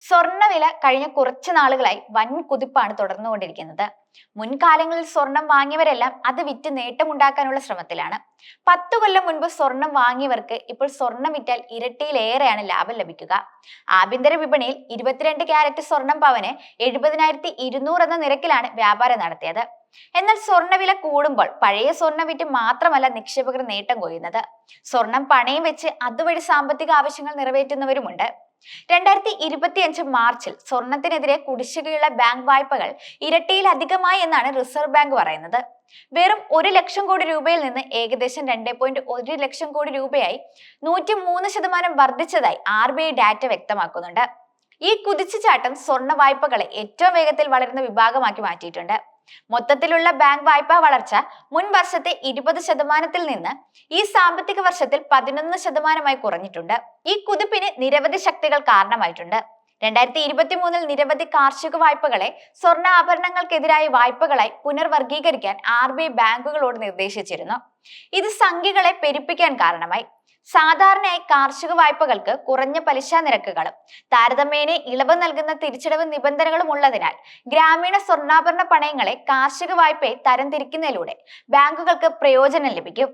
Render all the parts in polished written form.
സ്വർണ്ണവില കഴിഞ്ഞ കുറച്ചു നാളുകളായി വൻ കുതിപ്പാണ് തുടർന്നുകൊണ്ടിരിക്കുന്നത്. മുൻകാലങ്ങളിൽ സ്വർണം വാങ്ങിയവരെല്ലാം അത് വിറ്റ് നേട്ടമുണ്ടാക്കാനുള്ള ശ്രമത്തിലാണ്. 10 കൊല്ലം മുൻപ് സ്വർണം വാങ്ങിയവർക്ക് ഇപ്പോൾ സ്വർണം വിറ്റാൽ ഇരട്ടിയിലേറെയാണ് ലാഭം ലഭിക്കുക. ആഭ്യന്തര വിപണിയിൽ 22 ക്യാരറ്റ് സ്വർണം പവന് 70,200 എന്ന നിരക്കിലാണ് വ്യാപാരം നടത്തിയത്. എന്നാൽ സ്വർണ്ണവില കൂടുമ്പോൾ പഴയ സ്വർണം വിറ്റ് മാത്രമല്ല നിക്ഷേപകർ നേട്ടം കൊയ്യുന്നത്. സ്വർണം പണയം വെച്ച് അതുവഴി സാമ്പത്തിക ആവശ്യങ്ങൾ നിറവേറ്റുന്നവരുമുണ്ട്. 2025 മാർച്ചിൽ സ്വർണത്തിനെതിരെ കുടിശ്ശികയുള്ള ബാങ്ക് വായ്പകൾ ഇരട്ടിയിലധികമായി എന്നാണ് റിസർവ് ബാങ്ക് പറയുന്നത്. വെറും 1 ലക്ഷം കോടി രൂപയിൽ നിന്ന് ഏകദേശം 2.1 ലക്ഷം കോടി രൂപയായി 103% വർദ്ധിച്ചതായി RBI ഡാറ്റ വ്യക്തമാക്കുന്നുണ്ട്. ഈ കുതിച്ചുചാട്ടം സ്വർണ്ണ വായ്പകളെ ഏറ്റവും വേഗത്തിൽ വളരുന്ന വിഭാഗമാക്കി മാറ്റിയിട്ടുണ്ട്. മൊത്തത്തിലുള്ള ബാങ്ക് വായ്പാ വളർച്ച മുൻ വർഷത്തെ 20% നിന്ന് ഈ സാമ്പത്തിക വർഷത്തിൽ 11% കുറഞ്ഞിട്ടുണ്ട്. ഈ കുതിപ്പിന് നിരവധി ശക്തികൾ കാരണമായിട്ടുണ്ട്. 2023 നിരവധി കാർഷിക വായ്പകളെ സ്വർണ്ണ ആഭരണങ്ങൾക്കെതിരായ വായ്പകളായി പുനർവർഗീകരിക്കാൻ RBI ബാങ്കുകളോട് നിർദ്ദേശിച്ചിരുന്നു. ഇത് സംഖ്യകളെ പെരുപ്പിക്കാൻ കാരണമായി. സാധാരണയായി കാർഷിക വായ്പകൾക്ക് കുറഞ്ഞ പലിശ നിരക്കുകളും താരതമ്യേന ഇളവ് നൽകുന്ന തിരിച്ചടവ് നിബന്ധനകളും ഉള്ളതിനാൽ ഗ്രാമീണ സ്വർണ്ണാഭരണ പണയങ്ങളെ കാർഷിക വായ്പയെ തരംതിരിക്കുന്നതിലൂടെ ബാങ്കുകൾക്ക് പ്രയോജനം ലഭിക്കും.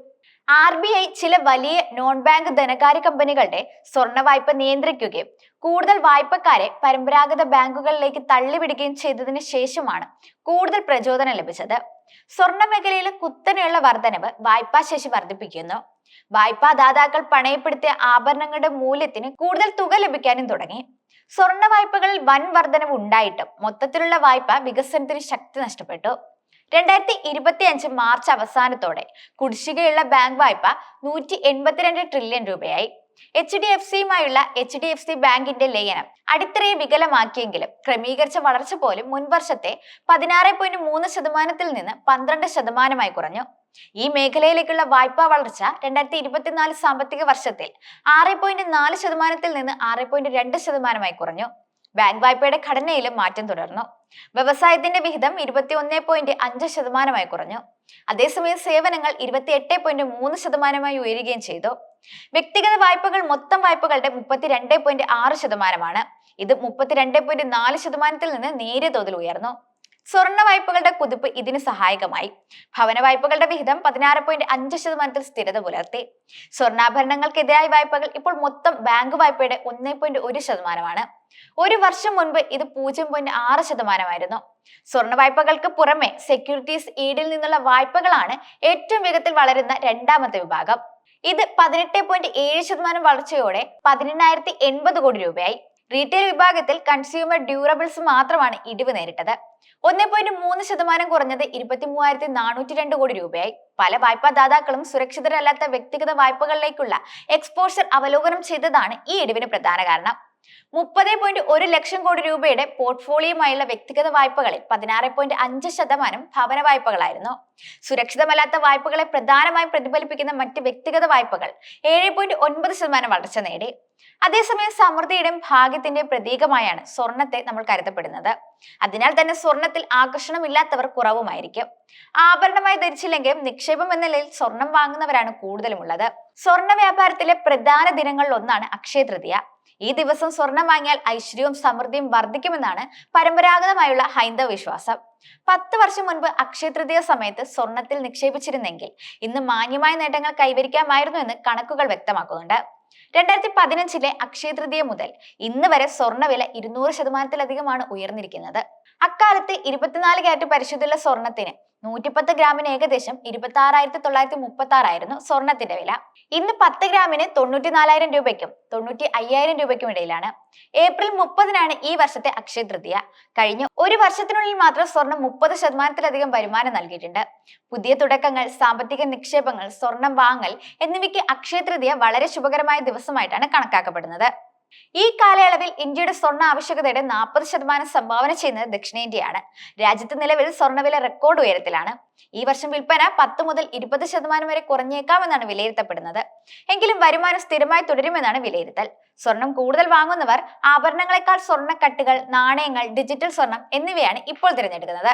RBI ചില വലിയ നോൺ ബാങ്ക് ധനകാര്യ കമ്പനികളുടെ സ്വർണ്ണ വായ്പ നിയന്ത്രിക്കുകയും കൂടുതൽ വായ്പക്കാരെ പരമ്പരാഗത ബാങ്കുകളിലേക്ക് തള്ളിവിടുകയും ചെയ്തതിനു ശേഷമാണ് കൂടുതൽ പ്രചോദനം ലഭിച്ചത്. സ്വർണ്ണ മേഖലയിലെ കുത്തനെയുള്ള വർധനവ് വായ്പാ ശേഷി വർദ്ധിപ്പിക്കുന്നു. വായ്പാ ദാതാക്കൾ പണയപ്പെടുത്തിയ ആഭരണങ്ങളുടെ മൂല്യത്തിന് കൂടുതൽ തുക ലഭിക്കാനും തുടങ്ങി. സ്വർണ്ണ വായ്പകളിൽ വൻ വർധനവ് ഉണ്ടായിട്ടും മൊത്തത്തിലുള്ള വായ്പ വികസനത്തിന് ശക്തി നഷ്ടപ്പെട്ടു. 2025 മാർച്ച് അവസാനത്തോടെ കുടിശ്ശികയുള്ള ബാങ്ക് വായ്പ 182 ട്രില്യൺ രൂപയായി. HDFCയുമായുള്ള HDFC ബാങ്കിന്റെ ലയനം അടിത്തറയെ വികലമാക്കിയെങ്കിലും ക്രമീകരിച്ച വളർച്ച പോലും മുൻവർഷത്തെ 16.3% നിന്ന് 12% കുറഞ്ഞു. ഈ മേഖലയിലേക്കുള്ള വായ്പാ വളർച്ച 2024 സാമ്പത്തിക വർഷത്തിൽ 6.4% നിന്ന് 6.2% കുറഞ്ഞു. ബാങ്ക് വായ്പയുടെ ഘടനയിലും മാറ്റം തുടർന്നു. വ്യവസായത്തിന്റെ വിഹിതം 21.5% കുറഞ്ഞു. അതേസമയം സേവനങ്ങൾ 28.3% ഉയരുകയും ചെയ്തു. വ്യക്തിഗത വായ്പകൾ മൊത്തം വായ്പകളുടെ 32.6%. ഇത് 32.4% നിന്ന് നേരിയ തോതിൽ ഉയർന്നു. സ്വർണ്ണ വായ്പകളുടെ കുതിപ്പ് ഇതിന് സഹായകമായി. ഭവന വായ്പകളുടെ വിഹിതം 16.5% സ്ഥിരത പുലർത്തി. സ്വർണ്ണാഭരണങ്ങൾക്കെതിരായ വായ്പകൾ ഇപ്പോൾ മൊത്തം ബാങ്ക് വായ്പയുടെ 1.1%. ഒരു വർഷം മുൻപ് ഇത് 0.6%. സ്വർണ്ണ വായ്പകൾക്ക് പുറമെ സെക്യൂരിറ്റീസ് ഈഡിൽ നിന്നുള്ള വായ്പകളാണ് ഏറ്റവും വേഗത്തിൽ വളരുന്ന രണ്ടാമത്തെ വിഭാഗം. ഇത് 18.7% വളർച്ചയോടെ 18,080 കോടി രൂപയായി. റീറ്റെയിൽ വിഭാഗത്തിൽ കൺസ്യൂമർ ഡ്യൂറബിൾസ് മാത്രമാണ് ഇടിവ് നേരിട്ടത്. 1.3% കുറഞ്ഞത് 23,402 കോടി രൂപയായി. പല വായ്പാ ദാതാക്കളും സുരക്ഷിതരല്ലാത്ത വ്യക്തിഗത വായ്പകളിലേക്കുള്ള എക്സ്പോഷർ അവലോകനം ചെയ്തതാണ് ഈ ഇടിവിന് പ്രധാന കാരണം. 30.1 ലക്ഷം കോടി രൂപയുടെ പോർട്ട്ഫോളിയോയുമായുള്ള വ്യക്തിഗത വായ്പകളിൽ 16.5% ഭവന വായ്പകളായിരുന്നു. സുരക്ഷിതമല്ലാത്ത വായ്പകളെ പ്രധാനമായും പ്രതിഫലിപ്പിക്കുന്ന മറ്റ് വ്യക്തിഗത വായ്പകൾ 7.9% വളർച്ച നേടി. അതേസമയം സമൃദ്ധിയുടെയും ഭാഗ്യത്തിന്റെയും പ്രതീകമായാണ് സ്വർണത്തെ നമ്മൾ കരുതപ്പെടുന്നത്. അതിനാൽ തന്നെ സ്വർണത്തിൽ ആകർഷണമില്ലാത്തവർ കുറവുമായിരിക്കും. ആഭരണമായി ധരിച്ചില്ലെങ്കിലും നിക്ഷേപം എന്ന നിലയിൽ സ്വർണം വാങ്ങുന്നവരാണ് കൂടുതലുമുള്ളത്. സ്വർണ്ണ വ്യാപാരത്തിലെ പ്രധാന ദിനങ്ങളിൽ ഒന്നാണ് അക്ഷയ തൃതീയ. ഈ ദിവസം സ്വർണം വാങ്ങിയാൽ ഐശ്വര്യവും സമൃദ്ധിയും വർദ്ധിക്കുമെന്നാണ് പരമ്പരാഗതമായുള്ള ഹൈന്ദവ വിശ്വാസം. 10 വർഷം മുൻപ് അക്ഷയ തൃതീയ സമയത്ത് സ്വർണത്തിൽ നിക്ഷേപിച്ചിരുന്നെങ്കിൽ ഇന്ന് മാന്യമായ നേട്ടങ്ങൾ കൈവരിക്കാമായിരുന്നു എന്ന് കണക്കുകൾ വ്യക്തമാക്കുന്നുണ്ട്. 2015 അക്ഷയ തൃതീയ മുതൽ ഇന്ന് വരെ സ്വർണ്ണവില 200%-ലധികമാണ് ഉയർന്നിരിക്കുന്നത്. അക്കാലത്ത് 24 ക്യാരറ്റ് പരിശുദ്ധമുള്ള സ്വർണത്തിന് 110 ഗ്രാമിന് ഏകദേശം 26,936 ആയിരുന്നു സ്വർണത്തിന്റെ വില. ഇന്ന് 10 ഗ്രാമിന് 94,000 രൂപയ്ക്കും 95,000 രൂപയ്ക്കും ഇടയിലാണ്. ഏപ്രിൽ 30-നാണ് ഈ വർഷത്തെ അക്ഷയ തൃതീയ. കഴിഞ്ഞ ഒരു വർഷത്തിനുള്ളിൽ മാത്രം സ്വർണം 30%-ലധികം വരുമാനം നൽകിയിട്ടുണ്ട്. പുതിയ തുടക്കങ്ങൾ, സാമ്പത്തിക നിക്ഷേപങ്ങൾ, സ്വർണം വാങ്ങൽ എന്നിവയ്ക്ക് അക്ഷയ തൃതീയ വളരെ ശുഭകരമായ ദിവസമായിട്ടാണ് കണക്കാക്കപ്പെടുന്നത്. ഈ കാലയളവിൽ ഇന്ത്യയുടെ സ്വർണ്ണ ആവശ്യകതയുടെ 40% സംഭാവന ചെയ്യുന്നത് ദക്ഷിണേന്ത്യയാണ്. രാജ്യത്ത് നിലവിൽ സ്വർണ്ണവില റെക്കോർഡ് ഉയരത്തിലാണ്. ഈ വർഷം വിൽപ്പന 10 മുതൽ 20% വരെ കുറഞ്ഞേക്കാമെന്നാണ് വിലയിരുത്തപ്പെടുന്നത്. എങ്കിലും വരുമാനം സ്ഥിരമായി തുടരുമെന്നാണ് വിലയിരുത്തൽ. സ്വർണം കൂടുതൽ വാങ്ങുന്നവർ ആഭരണങ്ങളെക്കാൾ സ്വർണ്ണക്കട്ടുകൾ, നാണയങ്ങൾ, ഡിജിറ്റൽ സ്വർണം എന്നിവയാണ് ഇപ്പോൾ തിരഞ്ഞെടുക്കുന്നത്.